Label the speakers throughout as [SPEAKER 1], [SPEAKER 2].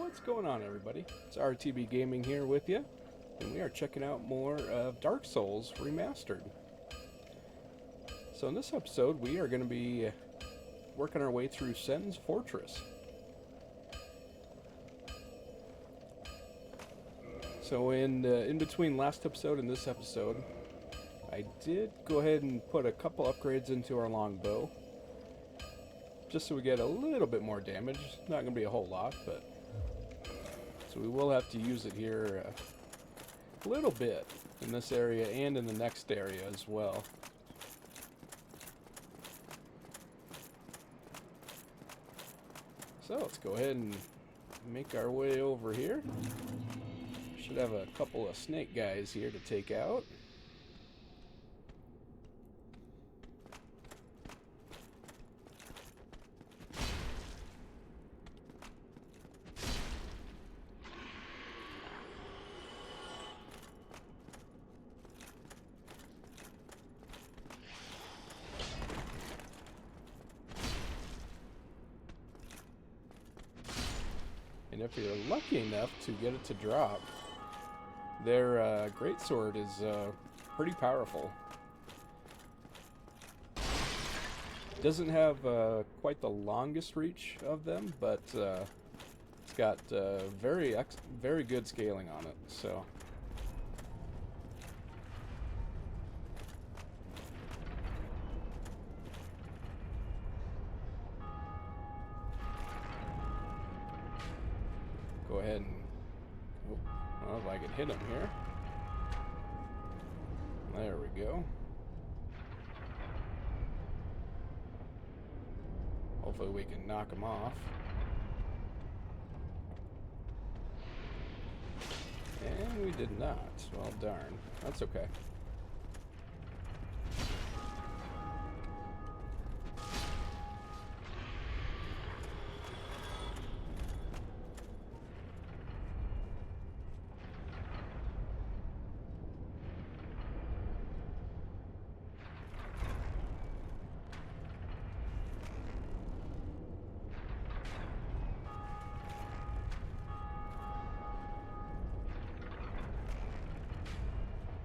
[SPEAKER 1] What's going on, everybody? It's RTB Gaming here with you, and we are checking out more of Dark Souls Remastered. So in this episode, we are going to be working our way through Sen's Fortress. So in between last episode and this episode, I did go ahead and put a couple upgrades into our longbow, just so we get a little bit more damage. Not going to be a whole lot, but so we will have to use it here a little bit in this area and in the next area as well. So let's go ahead and make our way over here. Should have a couple of snake guys here to take out. And if you're lucky enough to get it to drop, their greatsword is pretty powerful. Doesn't have quite the longest reach of them, but it's got very good scaling on it. So. Go ahead and, well, if I can hit him here. There we go. Hopefully we can knock him off. And we did not. Well, darn. That's okay.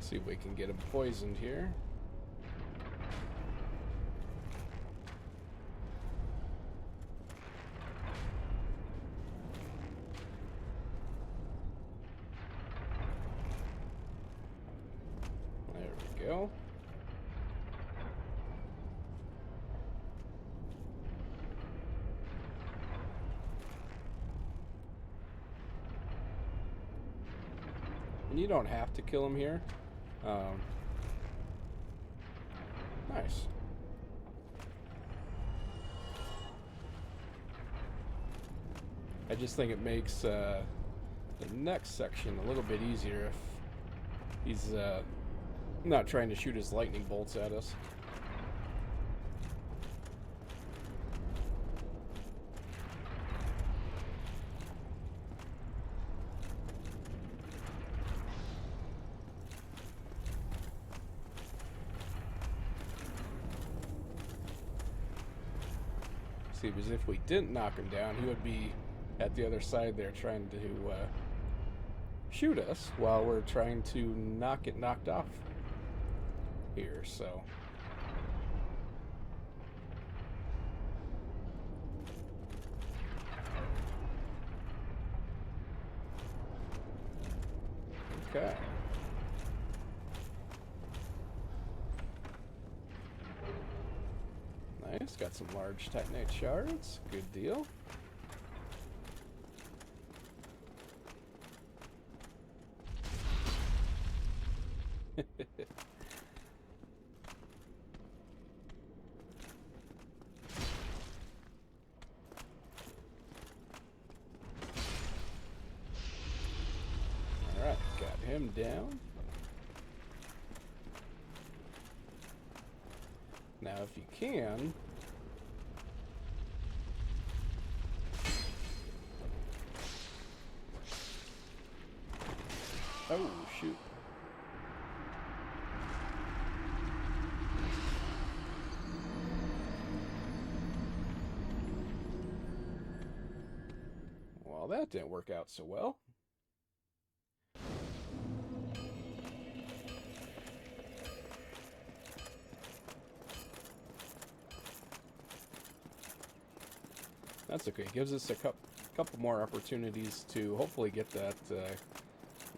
[SPEAKER 1] See if we can get him poisoned here. There we go. And you don't have to kill him here. Nice. I just think it makes the next section a little bit easier if he's not trying to shoot his lightning bolts at us. See, because if we didn't knock him down, he would be at the other side there trying to shoot us while we're trying to not get knocked off here, so. Okay. Nice, got some large titanite shards. Good deal. Alright, got him down. Now, if you can, oh, shoot. that didn't work out so well. That's okay. Gives us a couple more opportunities to hopefully get that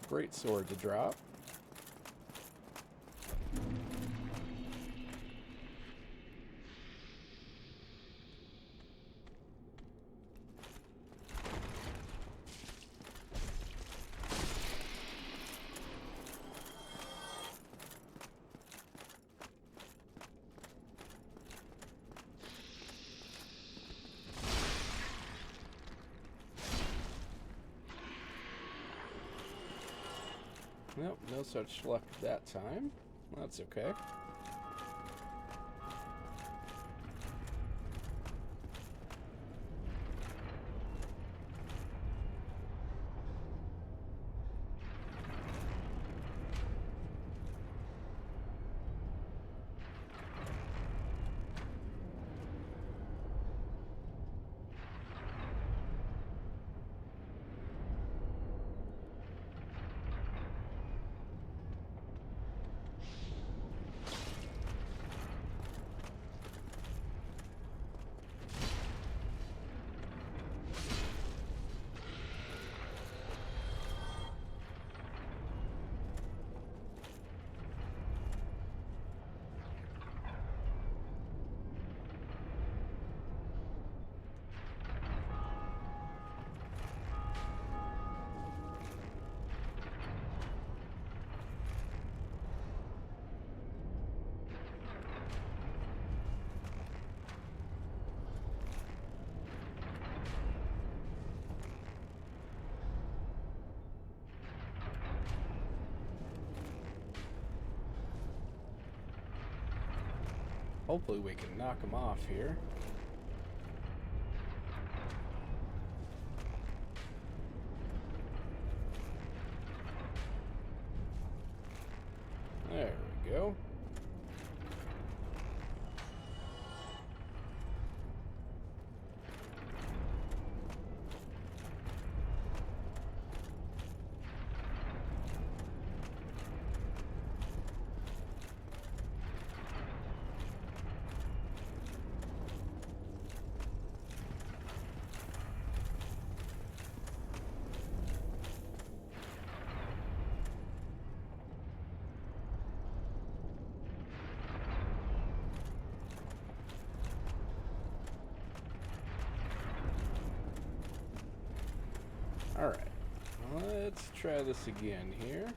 [SPEAKER 1] great sword to drop. Nope, no such luck that time. That's okay. Hopefully we can knock him off here. There we go. Alright, let's try this again here.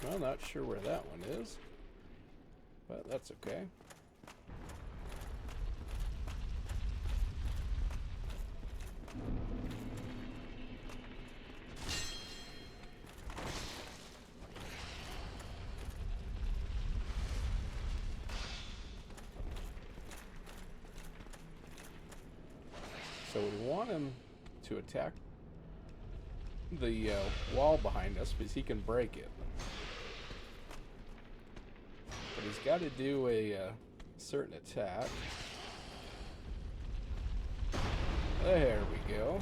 [SPEAKER 1] Well, not sure where that one is, but that's okay. So we want him to attack the wall behind us because he can break it. But he's got to do a certain attack. There we go.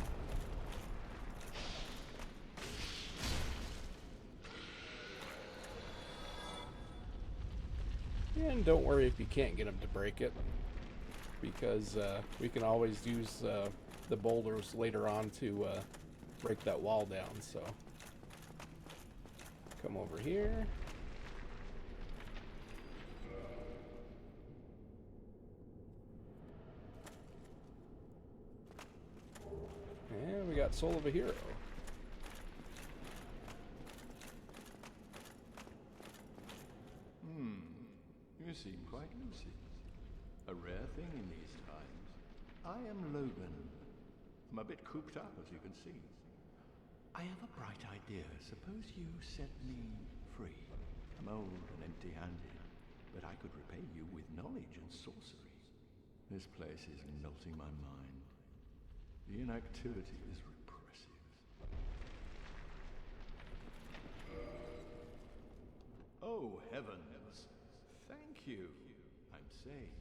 [SPEAKER 1] And don't worry if you can't get him to break it, because we can always use the boulders later on to break that wall down. So come over here. And we got Soul of a Hero.
[SPEAKER 2] You seem quite lucid. A rare thing in these times. I am Logan. I'm a bit cooped up, as you can see. I have a bright idea. Suppose you set me free. I'm old and empty-handed, but I could repay you with knowledge and sorcery. This place is melting my mind. The inactivity is repressive. Oh, heavens. Thank you. I'm safe.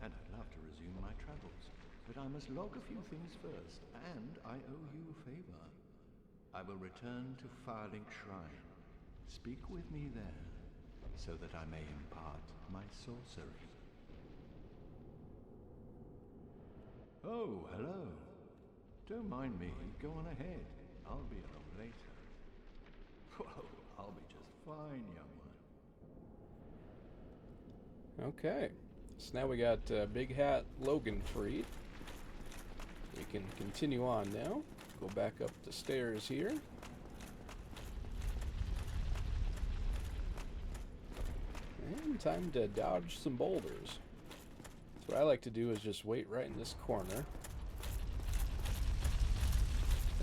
[SPEAKER 2] And I'd love to resume my travels. But I must log a few things first, and I owe you a favor. I will return to Firelink Shrine. Speak with me there, so that I may impart my sorcery. Oh, hello. Don't mind me. Go on ahead. I'll be along later. Whoa, I'll be just fine, young one.
[SPEAKER 1] Okay. So now we got Big Hat Logan freed. We can continue on now. Go back up the stairs here. And time to dodge some boulders. So what I like to do is just wait right in this corner.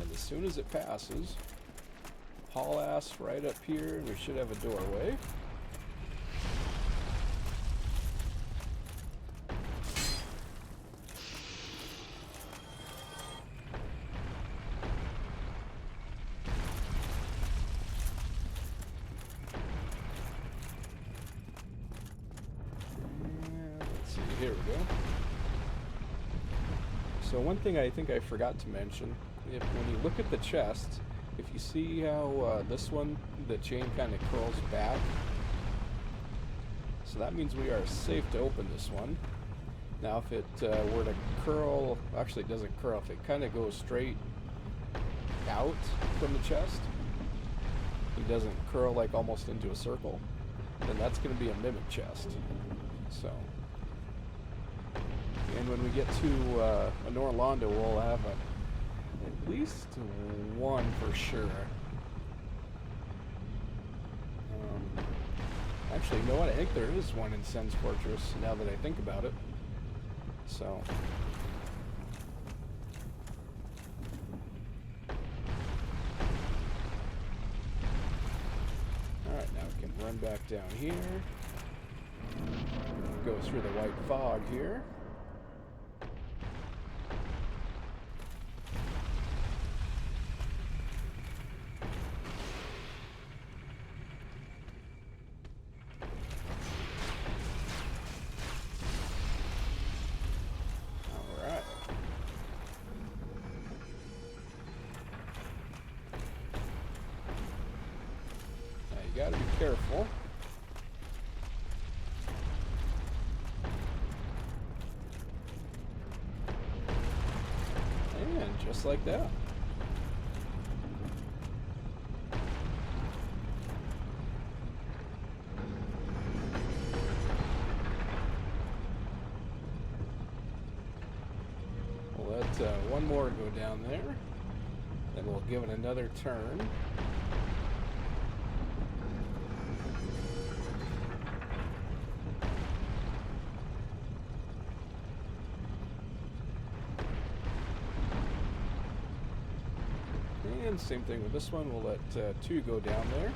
[SPEAKER 1] And as soon as it passes, haul ass right up here, and we should have a doorway. Here we go. So one thing I think I forgot to mention, when you look at the chest, if you see how this one, the chain kind of curls back, so that means we are safe to open this one. Now if it were to curl, actually it doesn't curl, if it kind of goes straight out from the chest, it doesn't curl like almost into a circle, then that's going to be a mimic chest. So... And when we get to Orlando, we'll have at least one for sure. Actually, you know what? I think there is one in Sen's Fortress, now that I think about it. So... Alright, now we can run back down here. Go through the white fog here. Gotta be careful. And just like that. We'll let one more go down there. Then we'll give it another turn. And same thing with this one, we'll let two go down there.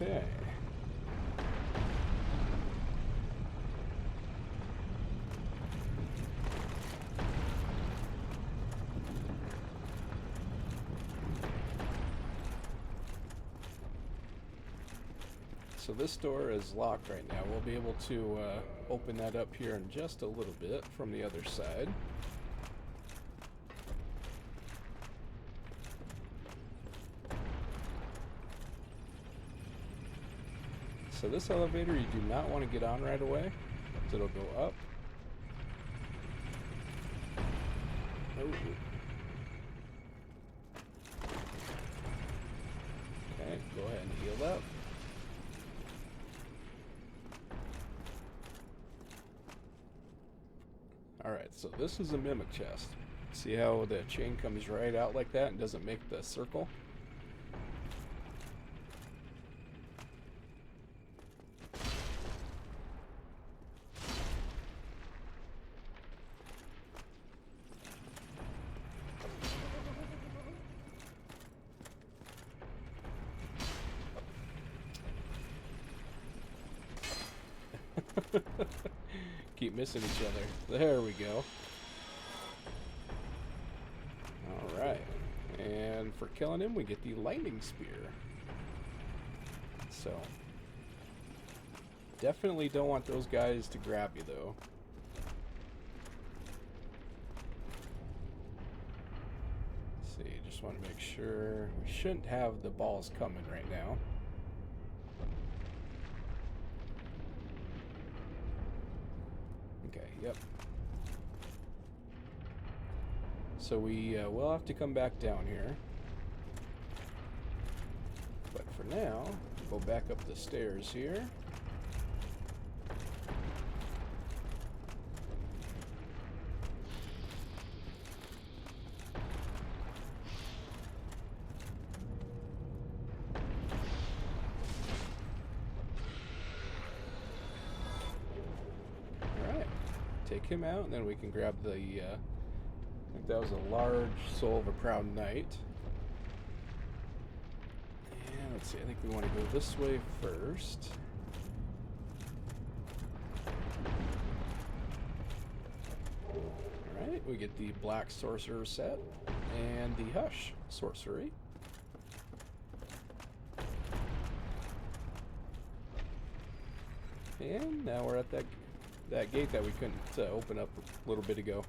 [SPEAKER 1] Okay. So this door is locked right now. We'll be able to open that up here in just a little bit from the other side. So this elevator you do not want to get on right away. It'll go up. Oh. Okay, go ahead and heal up. Alright, so this is a mimic chest. See how the chain comes right out like that and doesn't make the circle? keep missing each other. There we go. Alright. And for killing him, we get the lightning spear. So, definitely don't want those guys to grab you, though. Let's see, just want to make sure. We shouldn't have the balls coming right now. Okay, yep. So we will have to come back down here. But for now, go back up the stairs here. Alright, take him out, and then we can grab the, I think that was a large Soul of a Proud Knight. And let's see, I think we want to go this way first. Alright, we get the Black Sorcerer set and the Hush Sorcery. And now we're at that gate that we couldn't open up a little bit ago.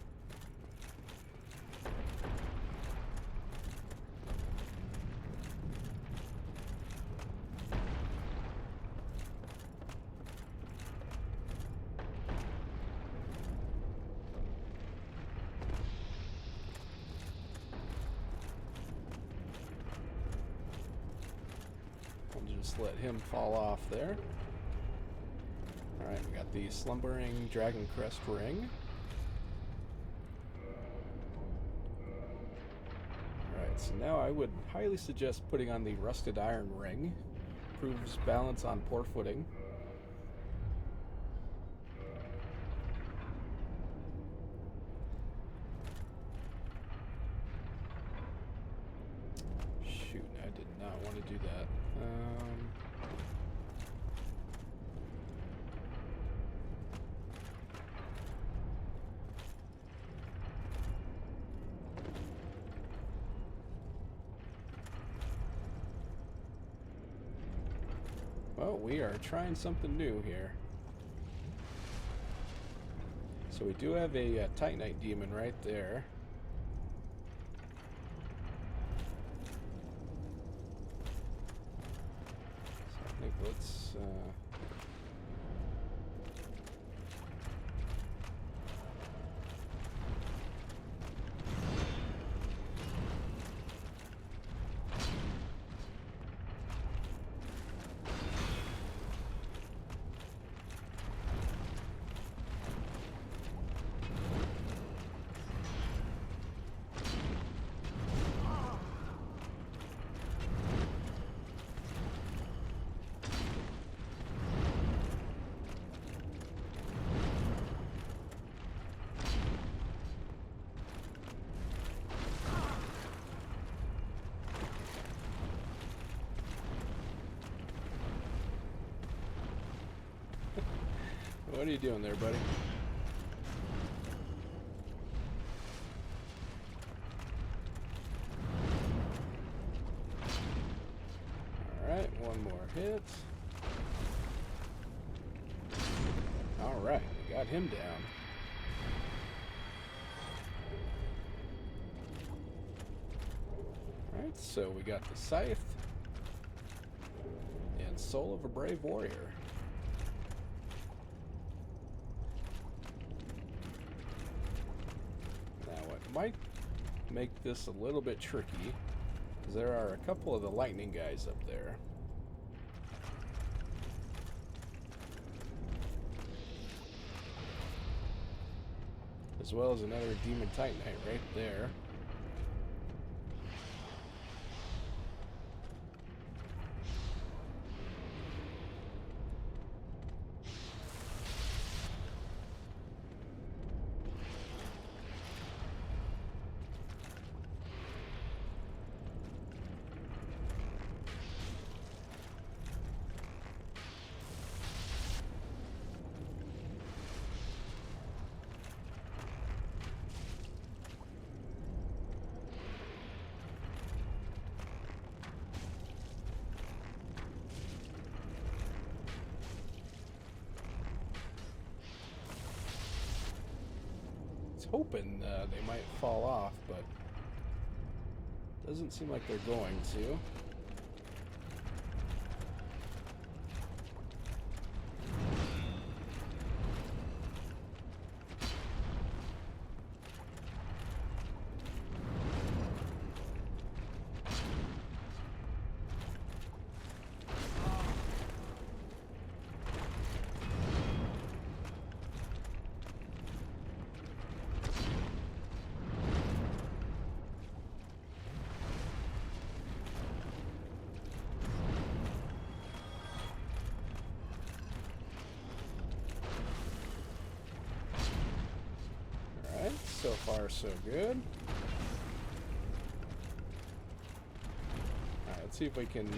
[SPEAKER 1] I'll just let him fall off there. Alright, we got the Slumbering Dragon Crest Ring. Alright, so now I would highly suggest putting on the Rusted Iron Ring. Improves balance on poor footing. Shoot, I did not want to do that. Well, we are trying something new here. So we do have a Titanite demon right there. So I think let's what are you doing there, buddy? Alright, one more hit. Alright, we got him down. Alright, so we got the Scythe and Soul of a Brave Warrior. Might make this a little bit tricky because there are a couple of the lightning guys up there. As well as another Demon Titanite right there. hoping they might fall off, but doesn't seem like they're going to. So far, so good. Alright, let's see if we can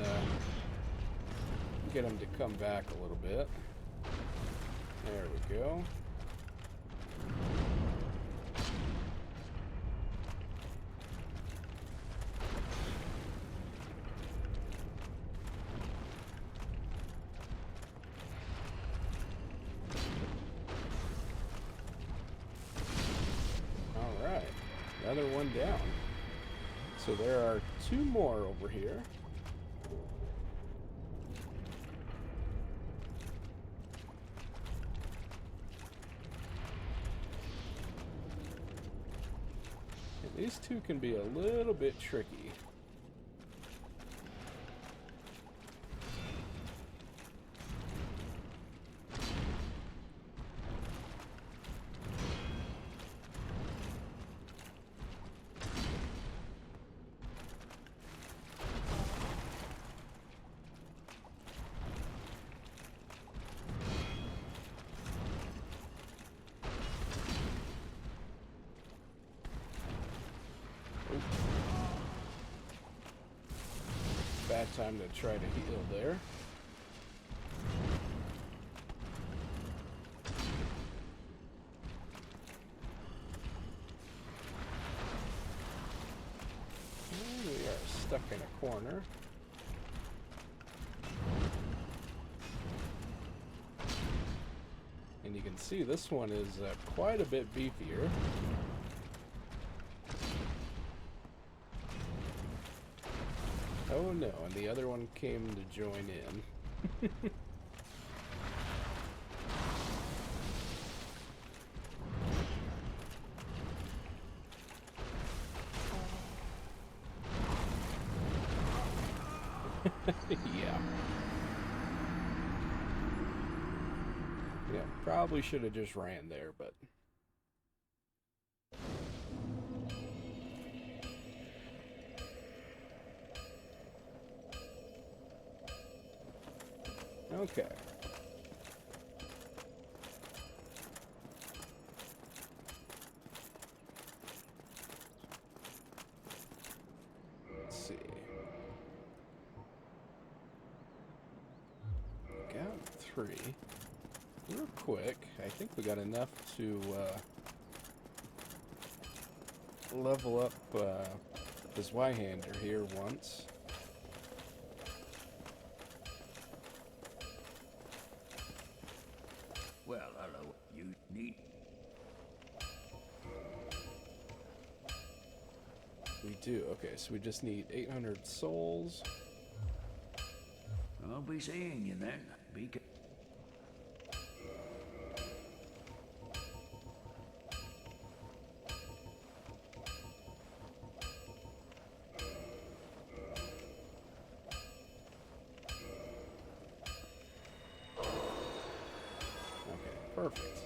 [SPEAKER 1] get him to come back a little bit. There we go. Another one down. So there are 2 more over here. And these 2 can be a little bit tricky. Bad time to try to heal there. And we are stuck in a corner. And you can see this one is quite a bit beefier. Oh no, and the other one came to join in. Yeah. Yeah, probably should have just ran there, but... Okay. Let's see. Got 3. Real quick, I think we got enough to level up this Y-hander here once.
[SPEAKER 2] Well, hello, you need...
[SPEAKER 1] We do. Okay, so we just need 800 souls.
[SPEAKER 2] I'll be seeing you then. Be careful.
[SPEAKER 1] Perfect.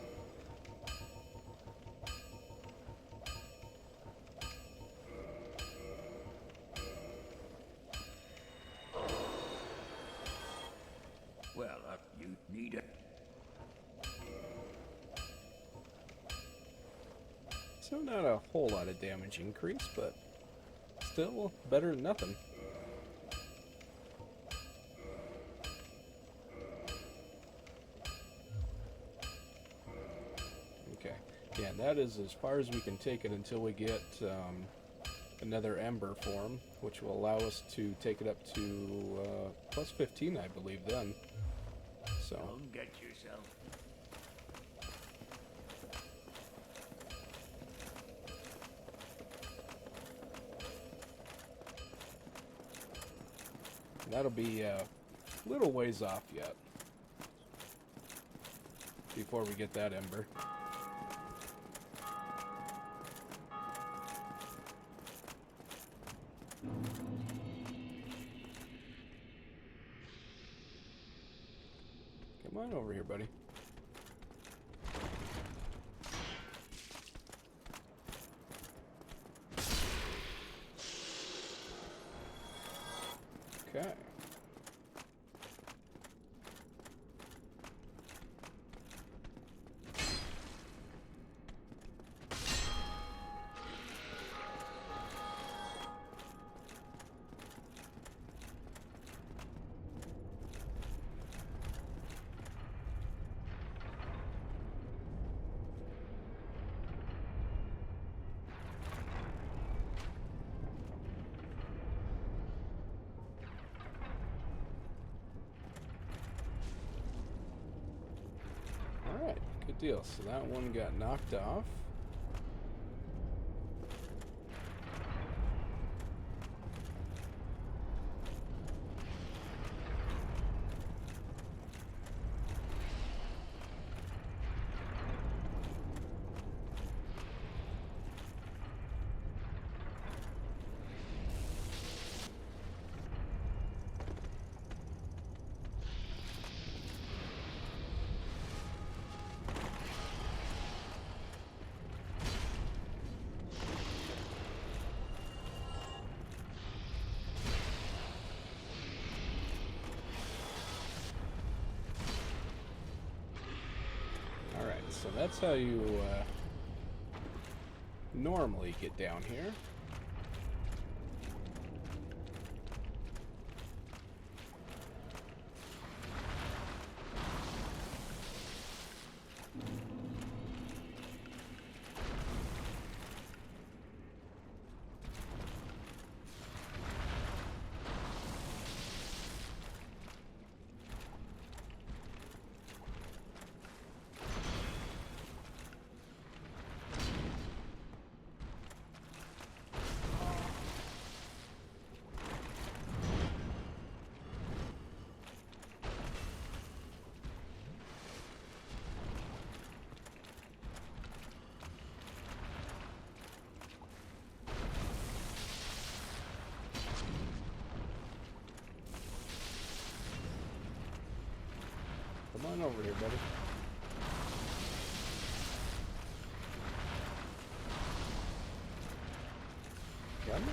[SPEAKER 2] Well, you need it.
[SPEAKER 1] So not a whole lot of damage increase, but still better than nothing. Yeah, and that is as far as we can take it until we get another Ember form, which will allow us to take it up to plus 15, I believe, then. So.
[SPEAKER 2] Don't get yourself.
[SPEAKER 1] That'll be a little ways off yet before we get that ember. Come on over here, buddy. Okay. Alright, good deal. So that one got knocked off. So that's how you normally get down here. Come on over here, buddy. Come on.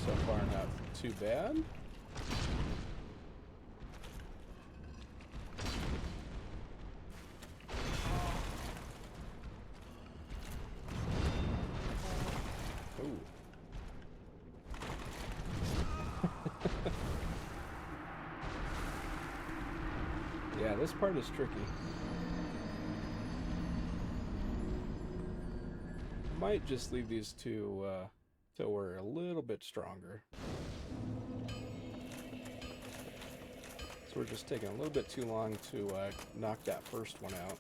[SPEAKER 1] So far, not too bad. Ooh. Yeah, this part is tricky. Might just leave these two till we're a little bit stronger. So we're just taking a little bit too long to knock that first one out.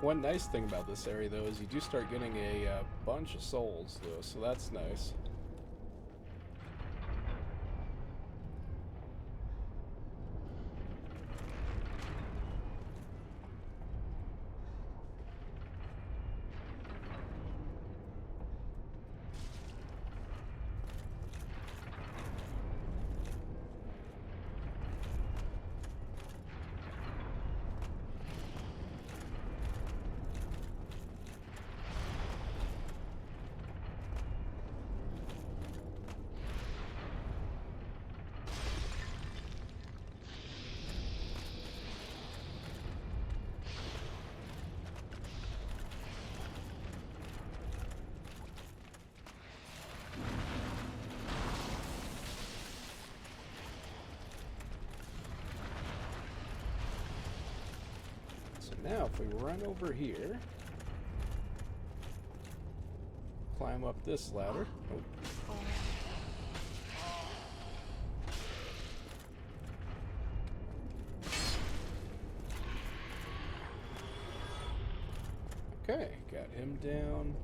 [SPEAKER 1] One nice thing about this area, though, is you do start getting a bunch of souls, though, so that's nice. Now, if we run over here, climb up this ladder. Oh. Okay, got him down.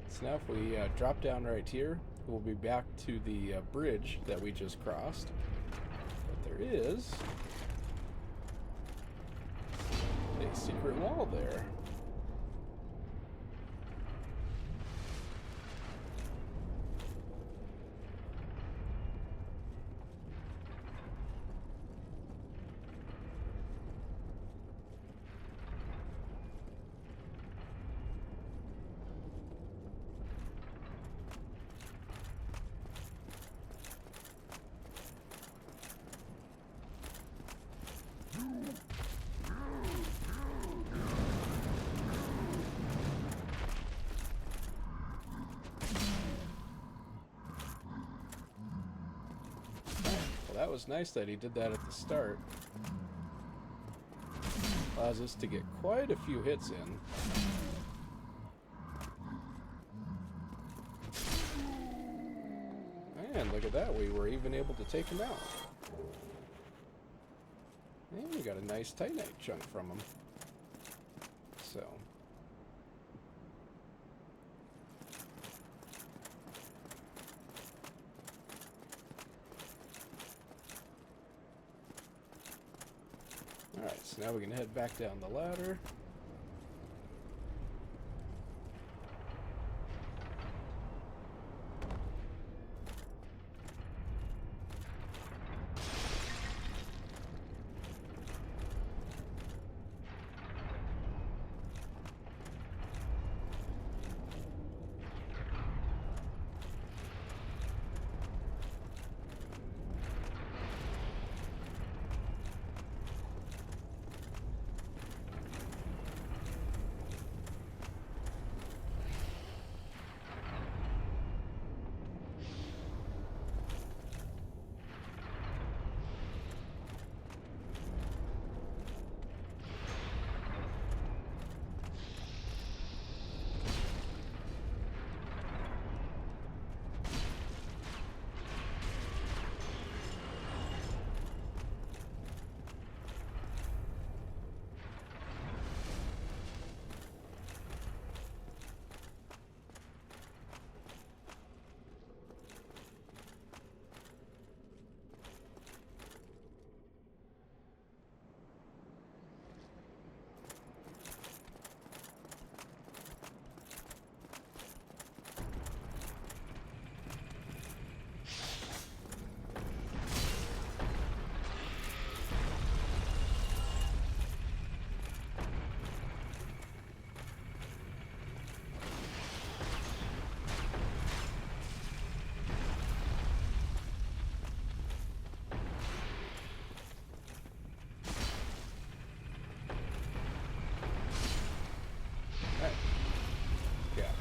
[SPEAKER 1] So now if we drop down right here, we'll be back to the bridge that we just crossed. But there is a secret wall there. That was nice that he did that at the start. Allows us to get quite a few hits in. And look at that, we were even able to take him out. And we got a nice Titanite chunk from him. So. Alright, so now we can head back down the ladder.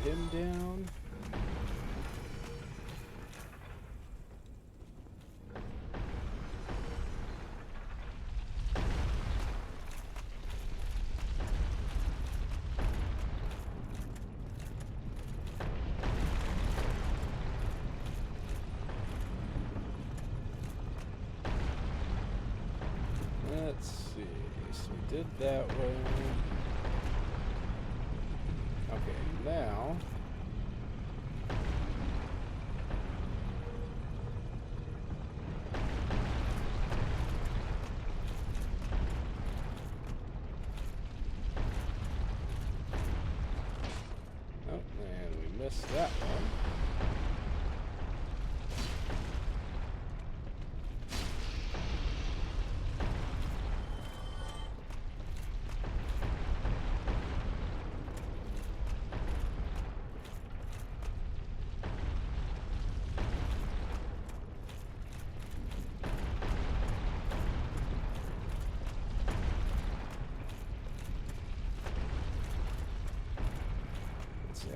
[SPEAKER 1] Him down. did that way. Okay, now... Oh, and we missed that one.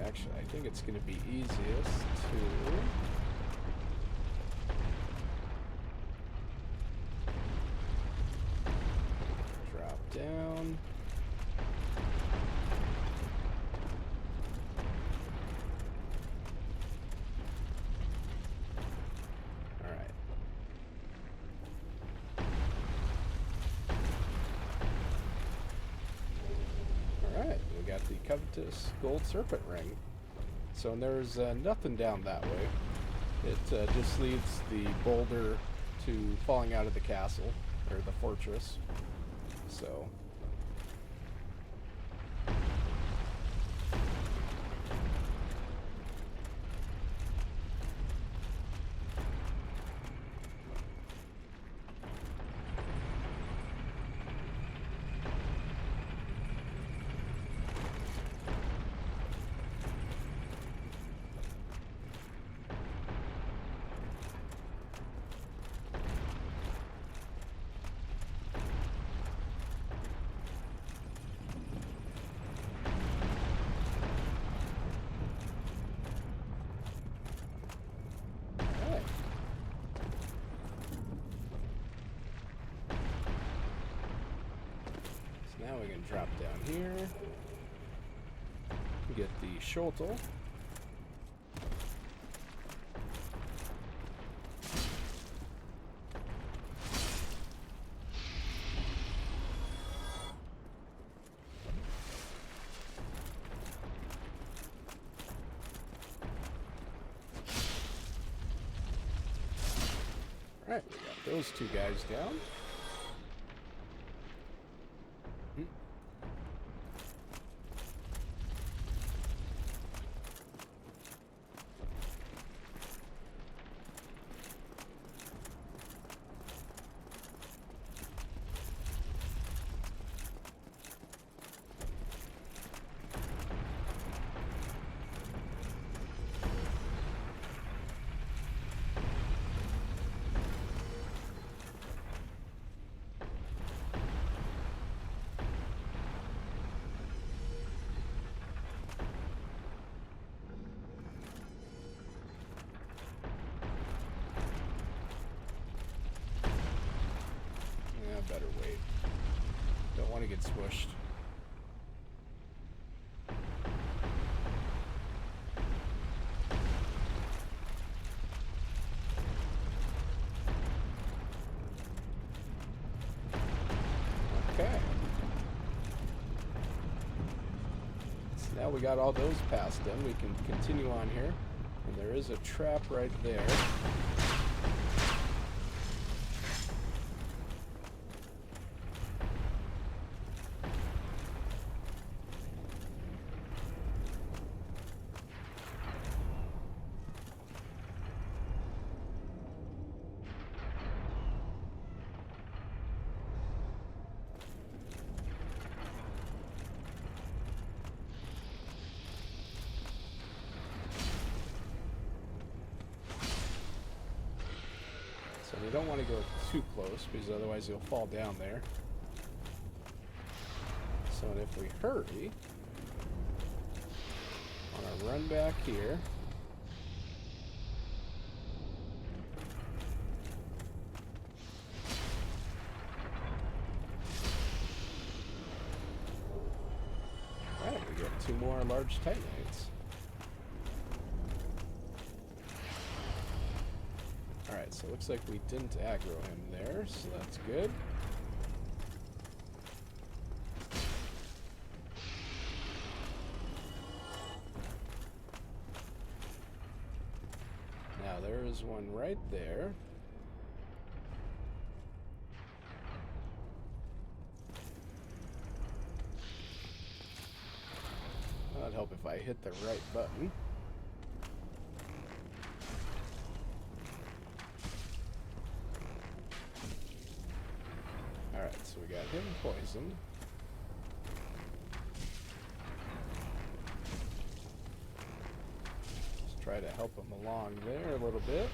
[SPEAKER 1] Actually, I think it's going to be easiest to drop down. All right. Alright, we got the covetous gold serpent ring. So there's nothing down that way. It just leads the boulder to falling out of the castle, or the fortress. So... Now we can drop down here, get the shuttle. Alright, we got those two guys down. Better wait. Don't want to get squished. Okay. So now we got all those passed in. We can continue on here. And there is a trap right there. So we don't want to go too close, because otherwise you'll fall down there. So if we hurry, on our run back here, alright, we get 2 more large titanites. Alright, so it looks like we didn't aggro him there, so that's good. there is one right there. That'd help if I hit the right button. Alright, so we got him poisoned. Just try to help him along there a little bit.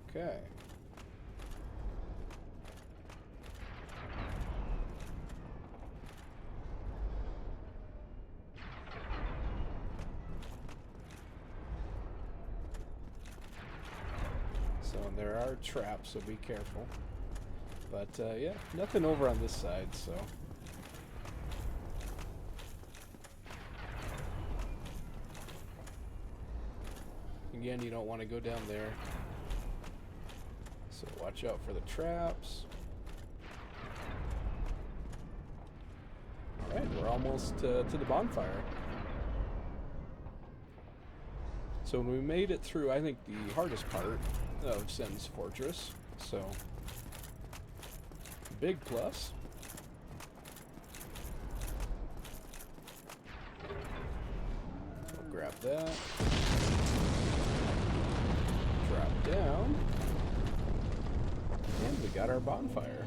[SPEAKER 1] Okay. So there are traps, so be careful. But yeah, nothing over on this side, so. Again, you don't want to go down there. So watch out for the traps. Alright, we're almost to the bonfire. So we made it through, I think, the hardest part of Sen's Fortress. So, big plus. We'll grab that. Drop down. And we got our bonfire.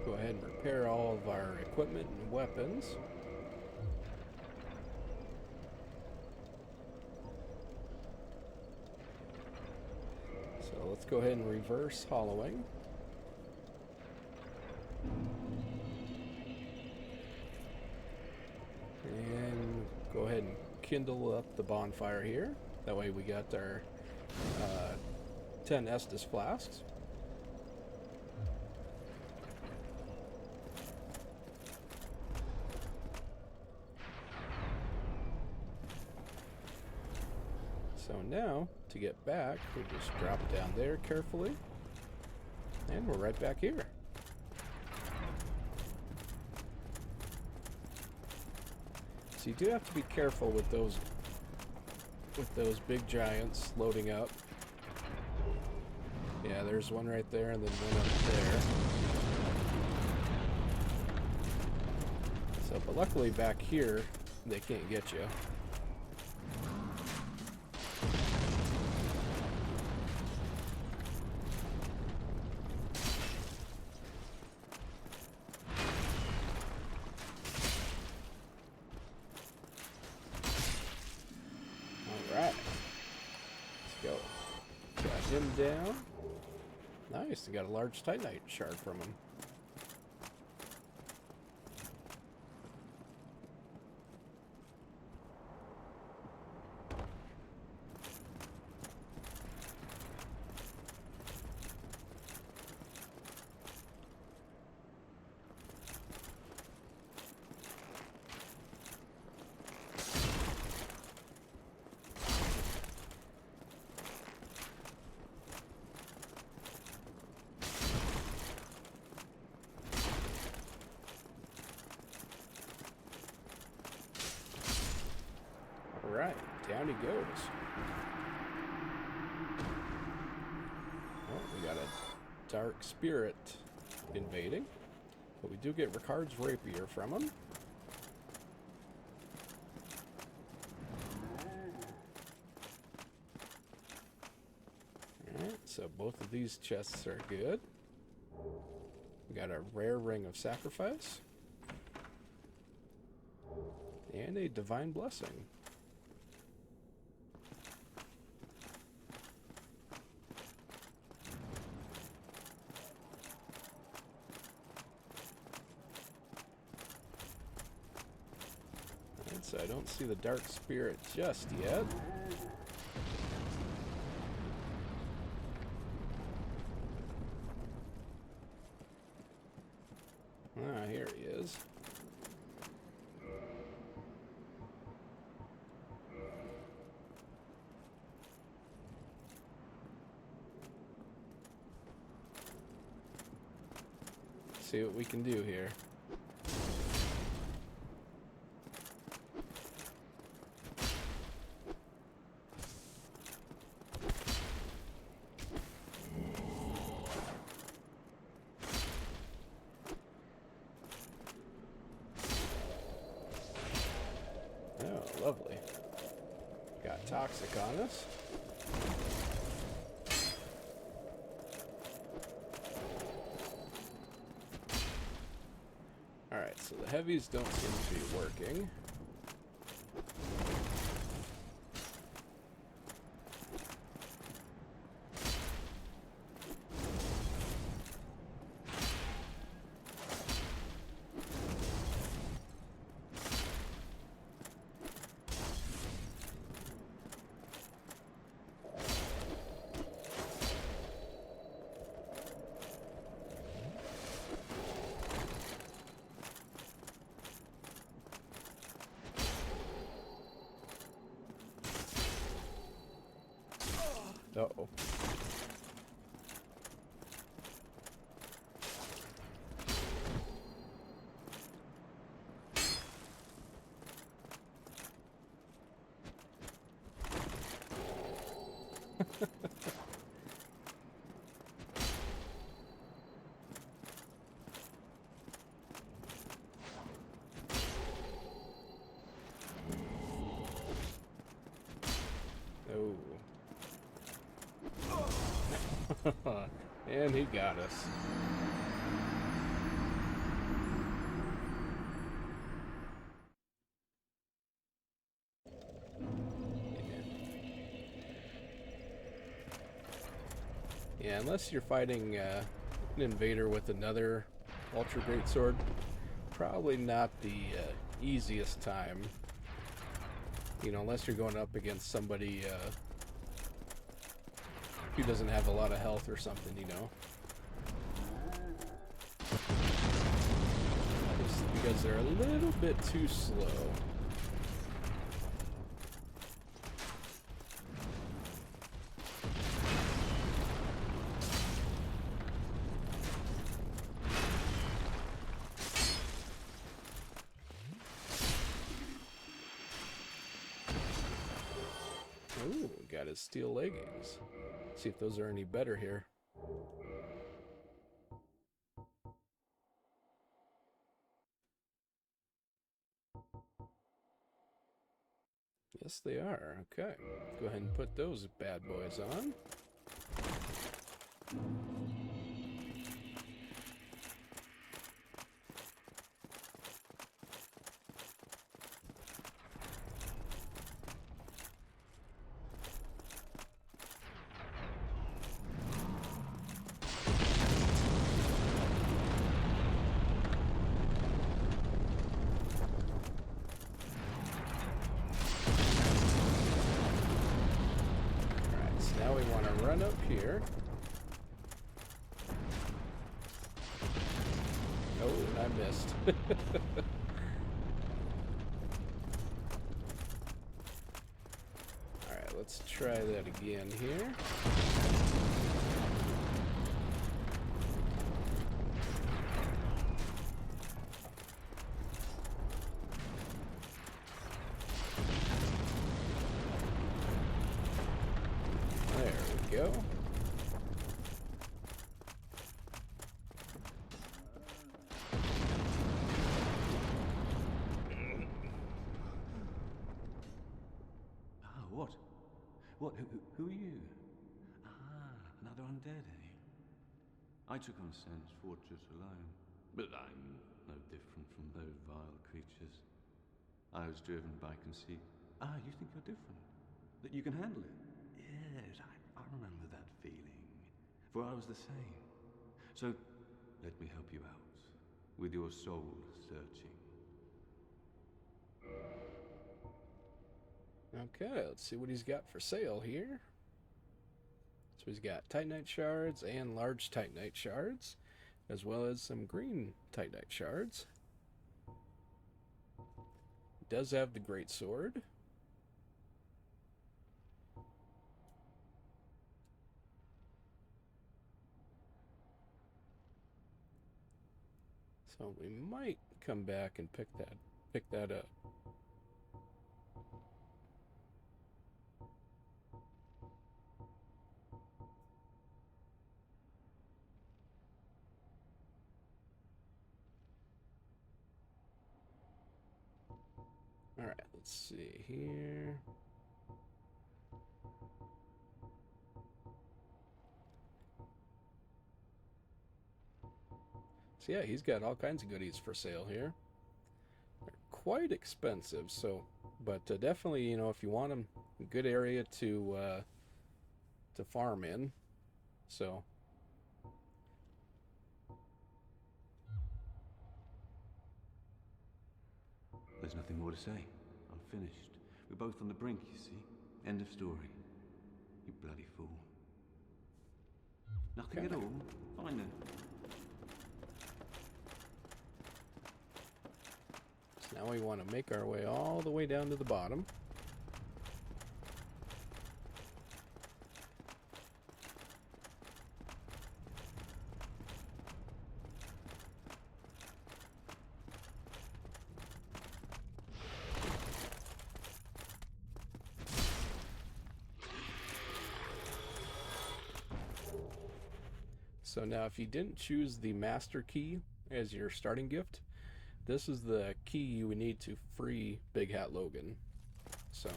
[SPEAKER 1] Go ahead and repair all of our equipment and weapons. So let's go ahead and reverse hollowing. And go ahead and kindle up the bonfire here. That way we got our 10 Estus flasks. So now, to get back, we just drop it down there carefully, and we're right back here. So you do have to be careful with those big giants loading up. Yeah, there's one right there, and then one up there. So, but luckily back here, they can't get you. Him down. Nice, we got a large titanite shard from him. Alright, down he goes. Well, we got a dark spirit invading, but we do get Ricard's rapier from him. Alright, so both of these chests are good. We got a rare ring of sacrifice. And a divine blessing. so I don't see the dark spirit just yet. Ah, here he is. See what we can do here. Oh, lovely. Got toxic on us. Alright, so the heavies don't seem to be working. Uh-oh. Oh. And he got us. Yeah, unless you're fighting an invader with another ultra greatsword, probably not the easiest time. You know, unless you're going up against somebody who doesn't have a lot of health or something, you know. Just because they're a little bit too slow. Ooh, got his steel leggings. See if those are any better here. Yes, they are. Okay. Go ahead and put those bad boys on. Now we want to run up here. Oh, I missed. Alright, let's try that again here. Go.
[SPEAKER 2] Ah, what? What? Who are you? Ah, another undead, eh? I took on Sen's fortress alone, but I'm no different from those vile creatures. I was driven by conceit. Ah, you think you're different? That you can handle it? Yes, I remember that feeling. For I was the same. So, let me help you out with your soul searching.
[SPEAKER 1] Okay, let's see what he's got for sale here. So he's got Titanite shards and large Titanite shards, as well as some green Titanite shards. He does have the great sword. So we might come back and pick that up. All right, let's see here. So yeah, he's got all kinds of goodies for sale here. They're quite expensive, so, but definitely, you know, if you want them, a good area to farm in. So.
[SPEAKER 3] There's nothing more to say. I'm finished. We're both on the brink, you see. End of story. You bloody fool. Nothing at all? Fine then.
[SPEAKER 1] So now we want to make our way all the way down to the bottom. So now if you didn't choose the master key as your starting gift, this is the key you would need to free Big Hat Logan. So,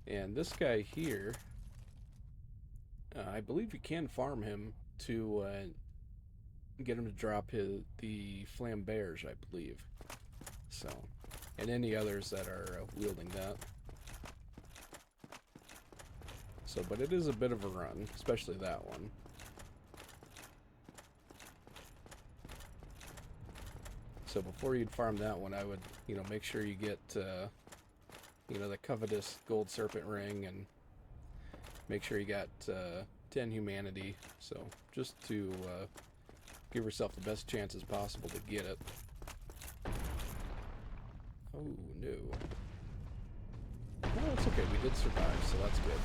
[SPEAKER 1] and this guy here, I believe you can farm him to get him to drop the flambears, I believe. So, and any others that are wielding that. So, but it is a bit of a run, especially that one. So before you'd farm that one, I would, you know, make sure you get, you know, the covetous gold serpent ring, and make sure you got 10 humanity. So just to give yourself the best chances possible to get it. Oh no. No, it's okay. We did survive, so that's good.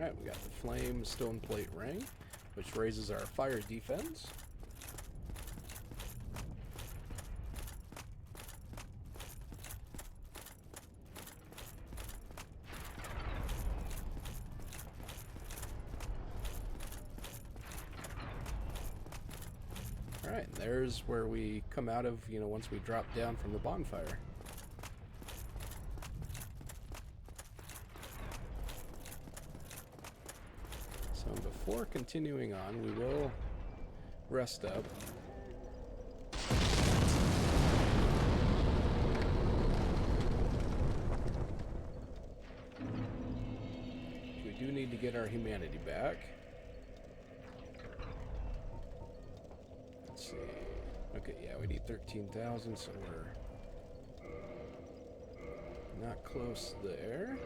[SPEAKER 1] Alright, we got the Flame Stone Plate Ring, which raises our fire defense. Alright, and there's where we come out of, you know, once we drop down from the bonfire. So before continuing on, we will rest up. We do need to get our humanity back. Let's see. Okay, yeah, we need 13,000, so we're not close there.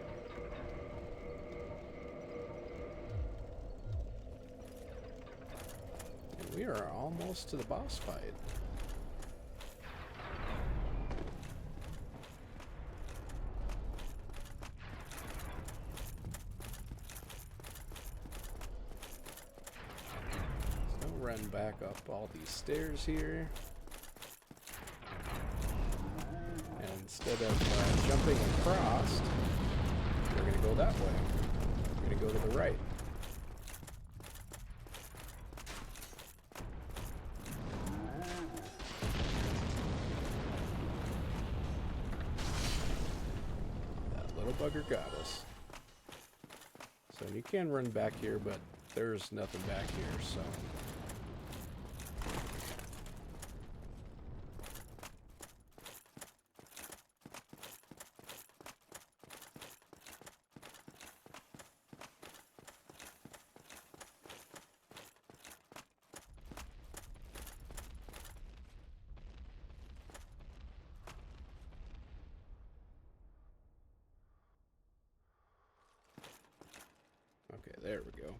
[SPEAKER 1] We are almost to the boss fight. So run back up all these stairs here. And instead of jumping across, we're going to go that way. We're going to go to the right. bugger got us. So you can run back here, but there's nothing back here, so... Okay, there we go.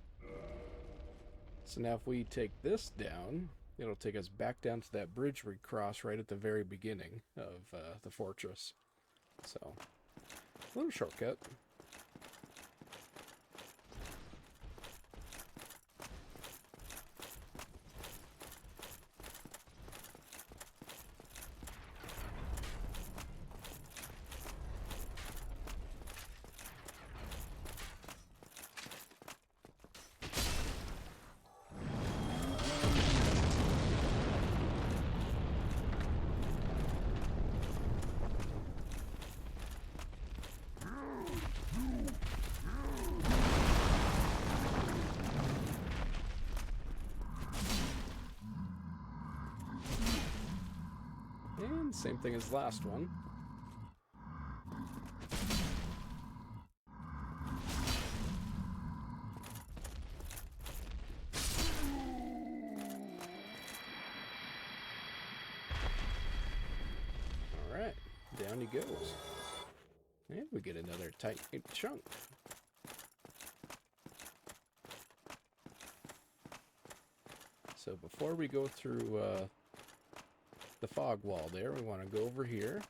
[SPEAKER 1] So now if we take this down, it'll take us back down to that bridge we crossed right at the very beginning of the fortress. So, a little shortcut. And same thing as the last one. Alright, down he goes. And we get another tight chunk. So before we go through the fog wall there, we want to go over here.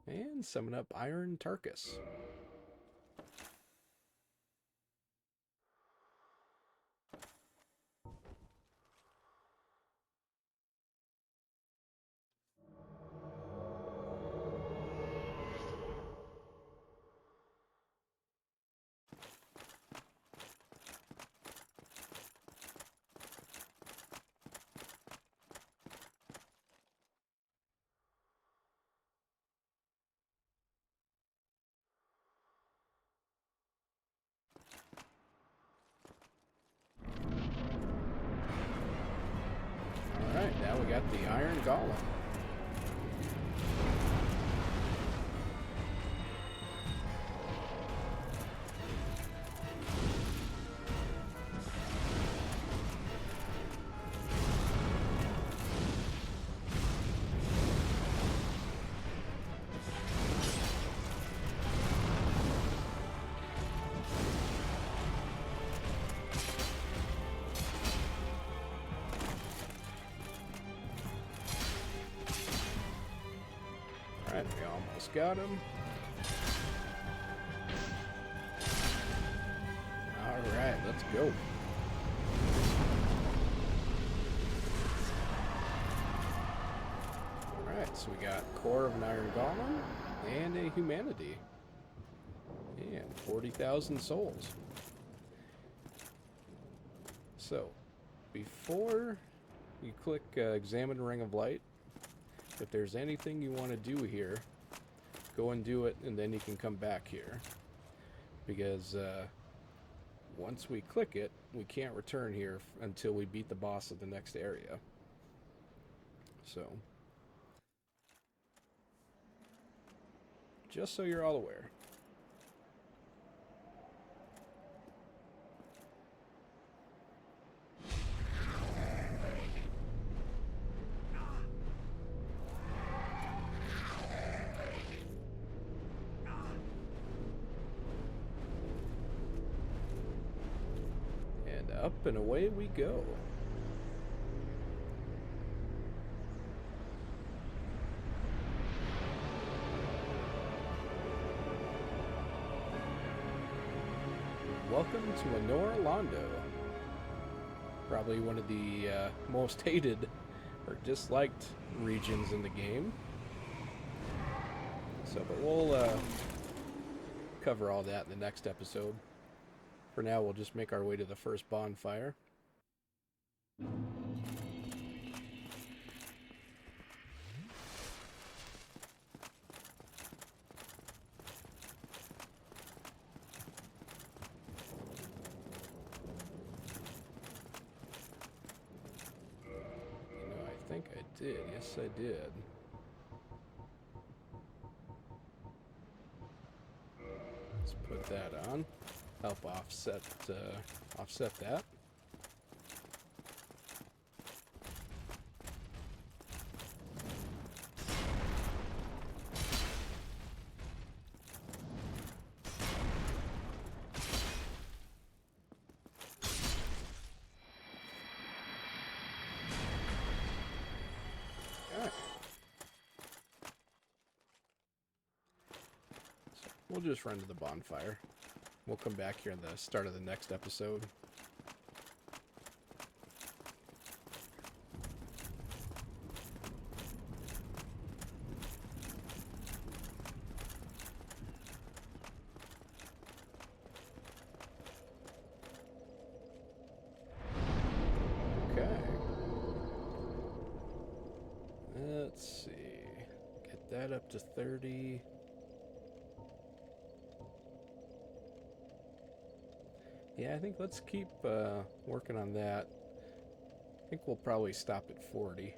[SPEAKER 1] And summon up Iron Tarkus. Alright, now we got the Iron Golem. Alright, we almost got him. Alright, let's go. Alright, so we got Core of an Iron Golem and a Humanity. And 40,000 souls. So, before you click Examine Ring of Light, if there's anything you want to do here, go and do it, and then you can come back here. Because once we click it, we can't return here until we beat the boss of the next area. So, just so you're all aware. Up and away we go. Welcome to Anor Londo. Probably one of the most hated or disliked regions in the game. So, but we'll cover all that in the next episode. For now, we'll just make our way to the first bonfire. did. Yes, I did. Let's put that on. Help offset that. We'll just run to the bonfire. We'll come back here at the start of the next episode. Okay. Let's see. Get that up to 30. Yeah, I think let's keep working on that. I think we'll probably stop at 40.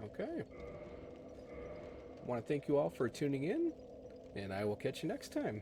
[SPEAKER 1] Okay. I want to thank you all for tuning in, and I will catch you next time.